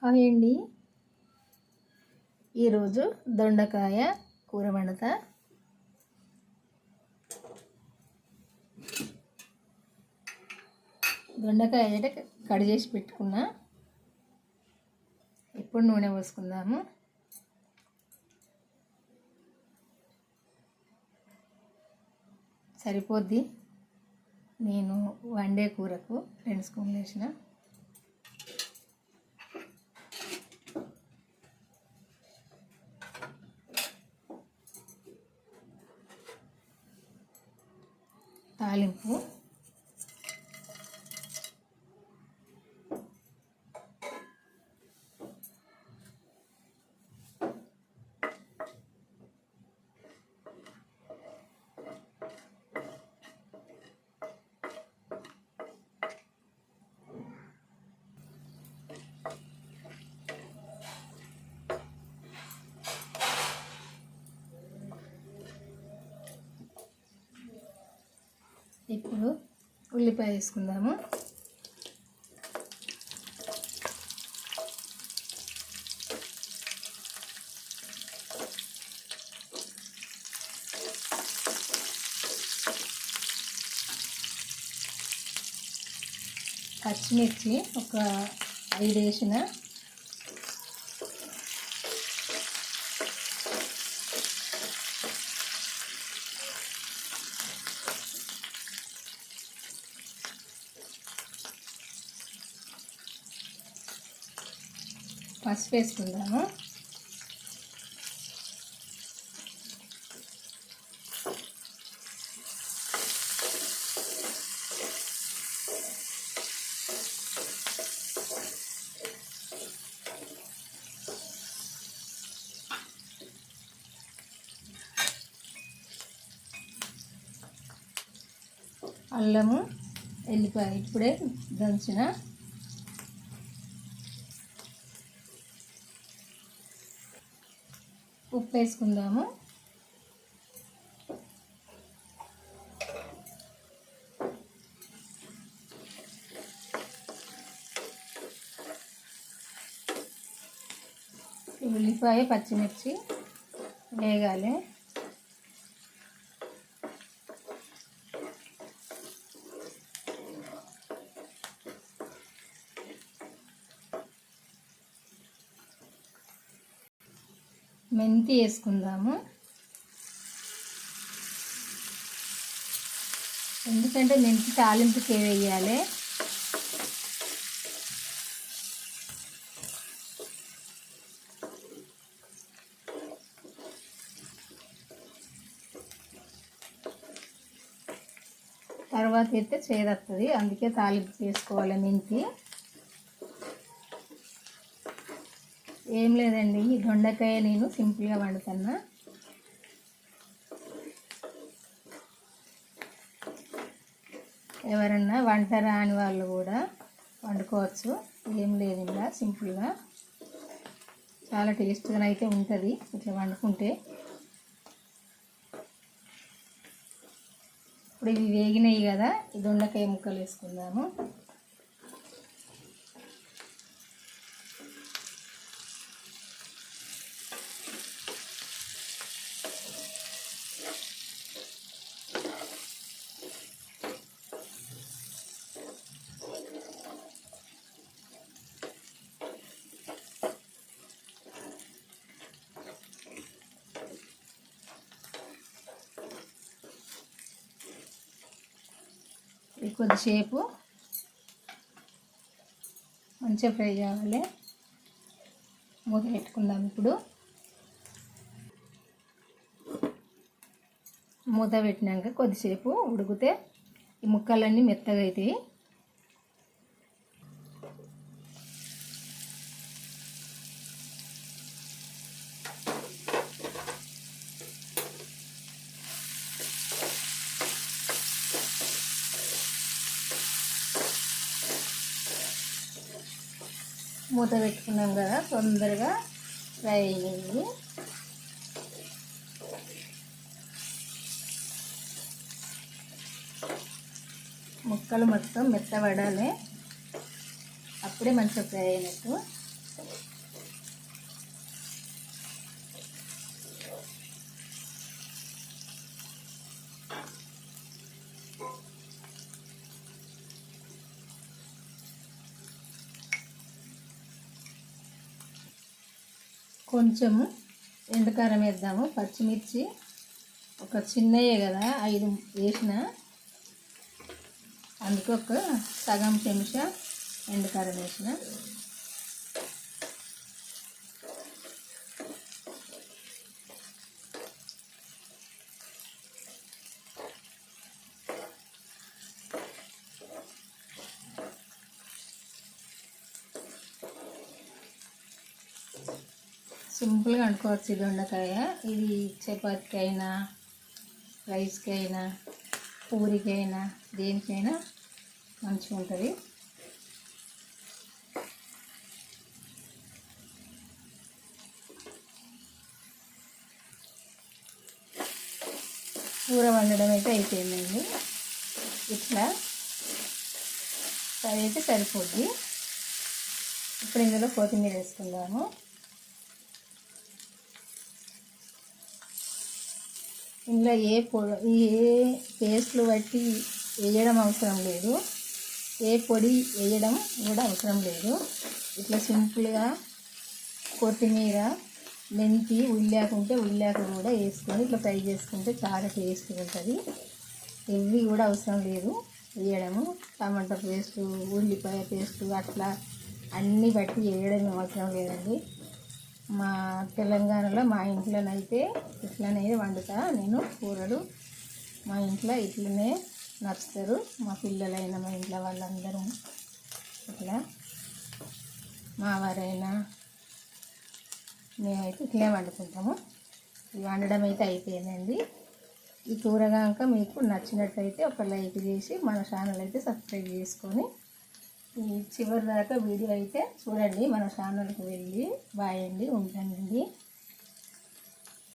Hi అండి. ఈరోజు దొండకాయ కూర వండుతా. దొండకాయ అయితే కట్ చేసి పెట్టుకున్నా. ఇప్పుడు నూనె పోసుకుందాము. సరిపోద్ది. నేను వండే కూరకు 2 స్పూన్లు వేసిన. తాలింపు ఇప్పుడు ఉల్లిపాయ వేసుకుందాము. పచ్చిమిర్చి ఒక 5 వేసిన. పసుపు వేసుకుందాము. అల్లము, ఎల్లిపాయ ఇప్పుడే దంచిన. ఉప్పు వేసుకుందాము. ఉల్లిపాయ పచ్చిమిర్చి వేగాలి. మెంతి వేసుకుందాము. ఎందుకంటే మెంతి తాలింపుకి వేయాలి. తర్వాత అయితే చేదొస్తుంది, అందుకే తాలింపు చేసుకోవాలి. మెంతి ఏం లేదండి, ఈ దొండకాయ నేను సింపుల్గా వండుతున్నా. ఎవరన్నా వంట రాని వాళ్ళు కూడా వండుకోవచ్చు. ఏం లేదు, ఇలా సింపుల్గా చాలా టేస్ట్గా అయితే ఉంటుంది ఇట్లా వండుకుంటే. ఇప్పుడు ఇవి వేగినాయి కదా, ఈ దొండకాయ ముక్కలు వేసుకుందాము. కొద్దిసేపు మంచిగా ఫ్రై కావాలి. మూత పెట్టుకుందాం. ఇప్పుడు మూత పెట్టినాక కొద్దిసేపు ఉడికితే ఈ ముక్కలన్నీ మెత్తగా అవుతాయి. మూత పెట్టుకున్నాం కదా, తొందరగా ఫ్రై అయ్యింది. ముక్కలు మొత్తం మెత్తబడాలి, అప్పుడే మంచిగా ఫ్రై అయినట్టు. కొంచెము ఎండుకారం వేద్దాము. పచ్చిమిర్చి ఒక చిన్నయే కదా 5 వేసిన, అందుకు ఒక సగం చెంచా ఎండుకారం వేసిన. సింపుల్గా వండుకోవచ్చు ఈ దొండకాయ. ఇది చపాతీకి అయినా, రైస్కి అయినా, పూరికైనా, దేనికైనా మంచిగా ఉంటుంది. కూర వండడం అయితే అయిపోయిందండి. ఇట్లా ఫ్రై అయితే సరిపోద్ది. ఇప్పుడు ఇందులో కొత్తిమీర వేసుకుందాము. ఇందులో ఏ పేస్ట్లు బట్టి వేయడం అవసరం లేదు, ఏ పొడి వేయడం కూడా అవసరం లేదు. ఇట్లా సింపుల్గా కొత్తిమీర, మెంతి, ఉల్లాకు ఉంటే ఉల్లాకు కూడా వేసుకొని ఇట్లా ఫ్రై చేసుకుంటే చాలా టేస్ట్గా ఉంటుంది. ఇవి కూడా అవసరం లేదు వేయడము. టమాటా పేస్టు, ఉల్లిపాయ పేస్టు అట్లా అన్నీ బట్టి వేయడం అవసరం లేదండి. మా తెలంగాణలో మా ఇంట్లోనైతే ఇట్లనే వండుతా నేను కూరలు. మా ఇంట్లో ఇట్లనే నచ్చుతారు, మా పిల్లలైనా మా ఇంట్లో వాళ్ళందరూ ఇట్లా, మా వారైనా మేమైతే ఇట్లనే వండుకుంటాము. ఇది వండడం అయితే అయిపోయిందండి. ఈ కూర కనుక మీకు నచ్చినట్టయితే ఒక లైక్ చేసి మన ఛానల్ అయితే సబ్స్క్రైబ్ చేసుకొని ఈ చివరి దాకా వీడియో అయితే చూడండి. మన ఛానల్కి వెళ్ళి బాయ్ అండి, ఉంటానండి.